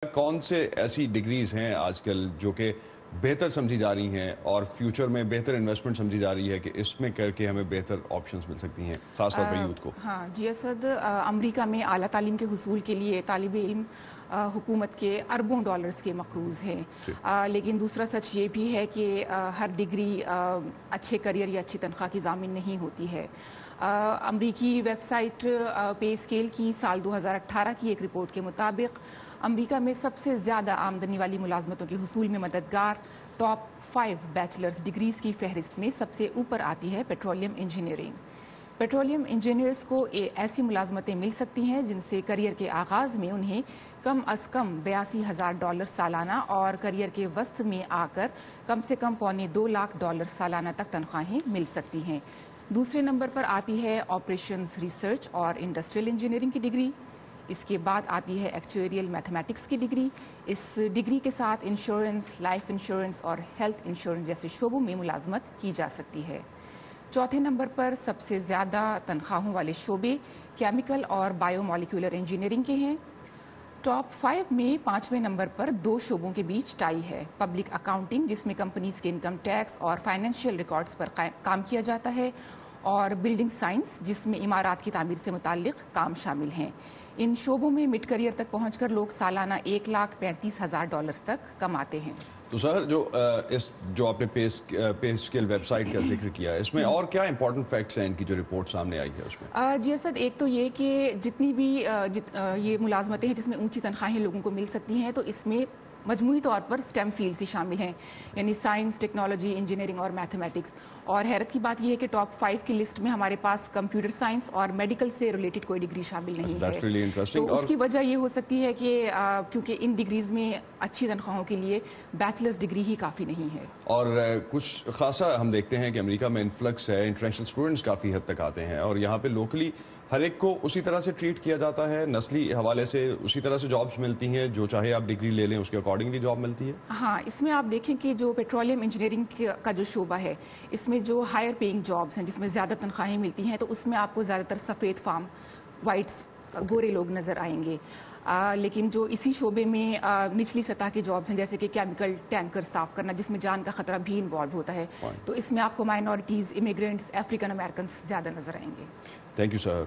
کون سے ایسی ڈگریز ہیں آج کل جو کہ بہتر سمجھی جا رہی ہیں اور فیوچر میں بہتر انویسٹمنٹ سمجھی جا رہی ہے کہ اس میں کر کے ہمیں بہتر آپشنز مل سکتی ہیں خاص طور پر یوتھ کو؟ ہاں جی اسد، امریکہ میں اعلیٰ تعلیم کے حصول کے لیے طالب علم حکومت کے اربوں ڈالرز کے مقروض ہیں، لیکن دوسرا سچ یہ بھی ہے کہ ہر ڈگری اچھے کریئر یا اچھی تنخواہ کی ضامن نہیں ہوتی ہے۔ امریکی ویب سائٹ پے اسکیل کی سال 2018 کی ایک رپورٹ کے مطابق امریکہ میں سب سے زیادہ آمدنی والی ملازمتوں کے حصول میں مددگار ٹاپ 5 بیچلرز ڈگریز کی فہرست میں سب سے اوپر آتی ہے پیٹرولیم انجینئرنگ۔ پیٹرولیم انجینئرز کو ایسی ملازمتیں مل سکتی ہیں جن سے کریئر کے آغاز میں انہیں کم از کم $82,000 سالانہ اور کریئر کے وسط میں آ کر کم سے کم $2.25 لاکھ سالانہ تک تنخواہیں مل سکتی ہیں۔ دوسرے نمبر پر آتی ہے آپریشنز ریسرچ اور انڈسٹریل انجینئرنگ کی ڈگری۔ اس کے بعد آتی ہے ایکچوئریل میتھمیٹکس کی ڈگری۔ اس ڈگری کے ساتھ انشورنس، لائف انشورنس اور ہیلتھ انشورنس جیسے شعبوں میں ملازمت کی جا سکتی ہے۔ چوتھے نمبر پر سب سے زیادہ تنخواہوں والے شعبے کیمیکل اور بایو مالیکولر انجینئرنگ کے ہیں۔ ٹاپ 5 میں 5ویں نمبر پر 2 شعبوں کے بیچ ٹائی ہے، پبلک اکاؤنٹنگ جس میں کمپنیز کے انکم ٹیکس اور فائنینشیل ریکارڈز پر کام کیا جاتا ہے، اور بلڈنگ سائنس جس میں عمارات کی تعمیر سے متعلق کام شامل ہیں۔ ان شعبوں میں مڈ کریئر تک پہنچ کر لوگ سالانہ $1,35,000 تک کماتے ہیں۔ تو سر جو آپ نے پے اسکیل ویب سائٹ کا ذکر کیا ہے، اس میں اور کیا امپورٹنٹ فیکٹس ہیں ان کی جو رپورٹ سامنے آئی ہے اس میں؟ جی اسد، ایک تو یہ کہ جتنی بھی یہ ملازمتیں ہیں جس میں اونچی تنخواہیں لوگوں کو مل سکتی ہیں، تو اس میں مجموعی طور پر سٹیم فیلڈز ہی شامل ہیں، یعنی سائنس، ٹیکنالوجی، انجینئرنگ اور میتھمیٹکس۔ اور حیرت کی بات یہ ہے کہ ٹاپ 5 کی لسٹ میں ہمارے پاس کمپیوٹر سائنس اور میڈیکل سے ریلیٹڈ کوئی ڈگری شامل نہیں ہے۔ تو اس کی وجہ یہ ہو سکتی ہے کہ کیونکہ ان ڈگریز میں اچھی تنخواہوں کے لیے بیچلرز ڈگری ہی کافی نہیں ہے۔ اور کچھ خاصا ہم دیکھتے ہیں کہ امریکہ میں انفلکس ہے، انٹرنیشنل اسٹوڈنٹس کافی حد تک آتے ہیں اور یہاں پہ لوکلی ہر ایک کو اسی طرح سے ٹریٹ کیا جاتا ہے، نسلی حوالے سے اسی طرح سے جابس ملتی ہیں، جو چاہے آپ ڈگری لے لیں اس کے اکارڈنگلی جاب ملتی ہے۔ ہاں، اس میں آپ دیکھیں کہ جو پیٹرولیم انجینئرنگ کا جو شعبہ ہے، اس میں جو ہائر پیئنگ جابس ہیں جس میں زیادہ تنخواہیں ملتی ہیں، تو اس میں آپ کو زیادہ تر سفید فام، وائٹس، گورے لوگ نظر آئیں گے۔ لیکن جو اسی شعبے میں نچلی سطح کے جابس ہیں جیسے کہ کیمیکل ٹینکر صاف کرنا جس میں جان کا خطرہ بھی انوالو ہوتا ہے، تو اس میں آپ کو مائنورٹیز، امیگرینٹس، افریقن امریکنس زیادہ نظر آئیں گے۔ Thank you sir.